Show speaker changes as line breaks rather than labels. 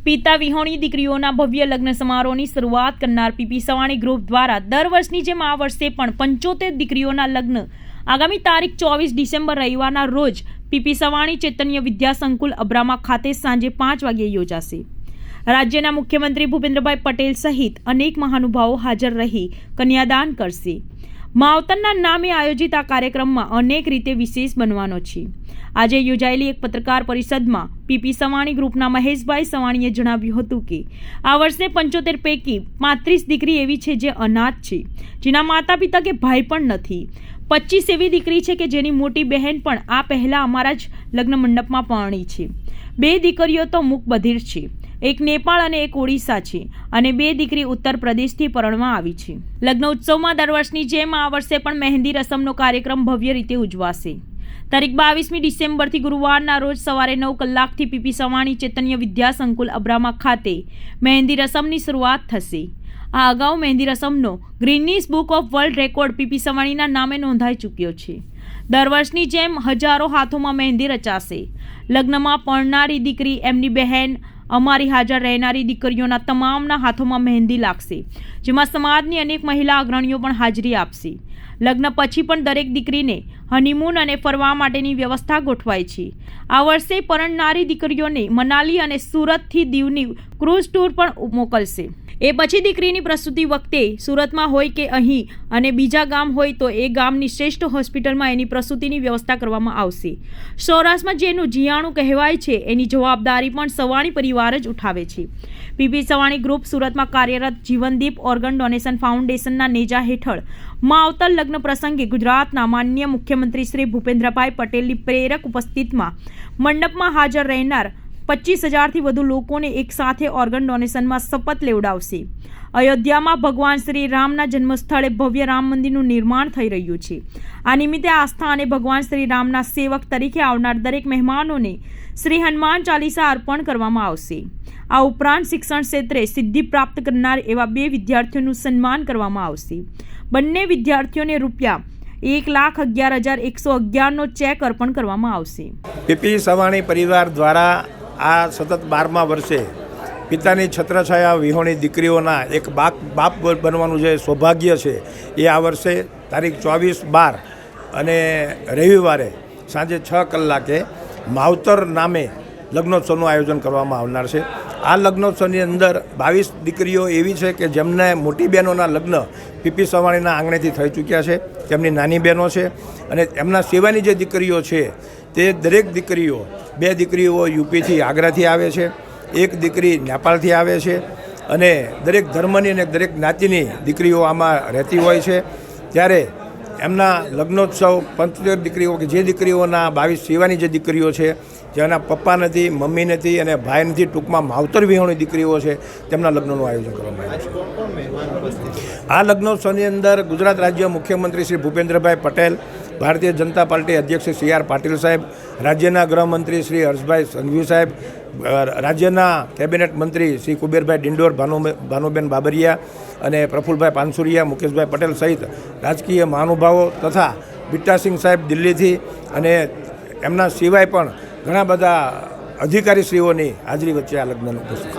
પિતા વિહોણી દીકરીઓના ભવ્ય લગ્ન સમારોહની શરૂઆત કરનાર પીપી સવાણી ગ્રુપ દ્વારા દર વર્ષની જેમ આ વર્ષે પણ 75 દીકરીઓના લગ્ન આગામી તારીખ 24 ડિસેમ્બર રવિવારના રોજ પીપી સવાણી ચૈતન્ય વિદ્યા સંકુલ અબ્રામા ખાતે સાંજે 5 વાગ્યે યોજાશે। રાજ્યના મુખ્યમંત્રી ભૂપેન્દ્રભાઈ પટેલ સહિત અનેક મહાનુભાવો હાજર રહી કન્યાદાન કરશે। માવતરના નામે આયોજિત આ કાર્યક્રમમાં અનેક રીતે વિશેષ બનવાનો છે। આજે યોજાયેલી એક પત્રકાર પરિષદમાં પીપી સવાણી ગ્રુપના મહેશભાઈ સવાણીએ જણાવ્યું હતું કે આ વર્ષે 75 પૈકી 35 દીકરી એવી છે જે અનાથ છે, જેના માતા પિતા કે ભાઈ પણ નથી। 25 એવી દીકરી છે કે જેની મોટી બહેન પણ આ પહેલા અમારા જ લગ્ન મંડપમાં પરણી છે। 2 દીકરીઓ તો મૂક બધિર છે, એક નેપાળ અને એક ઓડિશા છે અને 2 દીકરી ઉત્તર પ્રદેશથી પરણવા આવી છે। લગ્ન ઉત્સવમાં દર વર્ષની જેમ આ વર્ષે પણ મહેંદી રસમનો કાર્યક્રમ ભવ્ય રીતે ઉજવાશે। તારીખ 22મી ડિસેમ્બરથી ગુરુવારના રોજ સવારે 9 કલાકથી પીપી સવાણી ચૈતન્ય વિદ્યા સંકુલ અબ્રામા ખાતે મહેંદી રસમની શરૂઆત થશે। આ અગાઉ મહેંદી રસમનો Guinness book of world record PP સવાણીના નામે નોંધાઈ ચૂક્યો છે। દર વર્ષની જેમ હજારો હાથોમાં મહેંદી રચાશે। લગ્નમાં પરણનારી દીકરી, એમની બહેન, અમારી હાજર રહેનારી દીકરીઓના તમામના હાથોમાં મહેંદી લાગશે, જેમાં સમાજની અનેક મહિલા અગ્રણીઓ પણ હાજરી આપશે। લગ્ન પછી પણ દરેક દીકરીને હનીમૂન અને ફરવા માટેની વ્યવસ્થા ગોઠવાઈ છે। આ વર્ષે પરણનારી દીકરીઓને મનાલી અને સુરતથી દીવની ક્રૂઝ ટૂર પણ મોકલશે। એ પછી દીકરીની પ્રસૂતિ વખતે સુરતમાં હોય કે અહીં અને બીજા ગામ હોય તો એ ગામની શ્રેષ્ઠ હોસ્પિટલમાં એની પ્રસૂતિની વ્યવસ્થા કરવામાં આવશે। સૌરાષ્ટ્રમાં જેનું જીયાણું કહેવાય છે એની જવાબદારી પણ સવાણી પરિવાર જ ઉઠાવે છે। પીપી સવાણી ગ્રુપ સુરતમાં કાર્યરત જીવનદીપ ઓર્ગન ડોનેશન ફાઉન્ડેશનના નેજા હેઠળ માવતર લગ્ન પ્રસંગે ગુજરાતના માનનીય મુખ્યમંત્રી શ્રી ભૂપેન્દ્રભાઈ પટેલની પ્રેરક ઉપસ્થિતિમાં મંડપમાં હાજર રહેનાર 25,000થી વધુ લોકોને એક સાથે ઓર્ગન ડોનેશનમાં શપથ લેવડાવશે। અયોધ્યામાં ભગવાન શ્રી રામના જન્મસ્થળે ભવ્ય રામ મંદિરનું નિર્માણ થઈ રહ્યું છે। આ નિમિત્તે આસ્થા અને ભગવાન શ્રી રામના સેવક તરીકે આવનાર દરેક મહેમાનોને શ્રી હનુમાન ચાલીસા અર્પણ કરવામાં આવશે। આ ઉપરાંત શિક્ષણ ક્ષેત્રે સિદ્ધિ પ્રાપ્ત કરનાર એવા 2 વિદ્યાર્થીઓનું સન્માન કરવામાં આવશે। બંને વિદ્યાર્થીઓને રૂપિયા 1,11,111નો ચેક અર્પણ કરવામાં આવશે।
પીપી સવાણી પરિવાર દ્વારા આ સતત 12મા વર્ષે પિતાની છત્રછાયા વિહોણી દીકરીઓના એક બાપ બનવાનું જે સૌભાગ્ય છે એ આ વર્ષે તારીખ 24/12 અને રવિવારે સાંજે 6 કલાકે માવતર નામે લગ્નોત્સવનું આયોજન કરવામાં આવનાર છે। આ લગ્નોત્સવની અંદર 22 દીકરીઓ એવી છે કે જેમને મોટી બહેનોના લગ્ન પીપી સવાણીના આંગણેથી થઈ ચૂક્યા છે, તેમની નાની બહેનો છે અને એમના સિવાયની જે દીકરીઓ છે તે દરેક દીકરીઓ, 2 દીકરીઓ યુપીથી આગ્રાથી આવે છે, 1 દીકરી નેપાળથી આવે છે અને દરેક ધર્મની અને દરેક જ્ઞાતિની દીકરીઓ આમાં રહેતી હોય છે। ત્યારે એમના લગ્નોત્સવ 75 દીકરીઓ કે જે દીકરીઓના 22 સિવાયની જે દીકરીઓ છે, જેના પપ્પા નથી, મમ્મી નથી અને ભાઈ નથી, ટૂંકમાં માવતર વિહોણી દીકરીઓ છે, તેમના લગ્નનું આયોજન કરવામાં આવ્યું છે। આ લગ્નોત્સવની અંદર ગુજરાત રાજ્ય મુખ્યમંત્રી શ્રી ભૂપેન્દ્રભાઈ પટેલ, ભારતીય જનતા પાર્ટી અધ્યક્ષ શ્રી CR પાટીલ સાહેબ, રાજ્યના ગૃહમંત્રી શ્રી હર્ષભાઈ સંઘવી સાહેબ, રાજ્યના કેબિનેટ મંત્રી શ્રી કુબેરભાઈ ડિંડોર, ભાનુબેન બાબરિયા અને પ્રફુલભાઈ પાનસુરિયા, મુકેશભાઈ પટેલ સહિત રાજકીય મહાનુભાવો તથા બિટ્ટાસિંહ સાહેબ દિલ્હીથી અને એમના સિવાય પણ ઘણા બધા અધિકારીશ્રીઓની હાજરી વચ્ચે આ લગ્નનું પ્રસંગ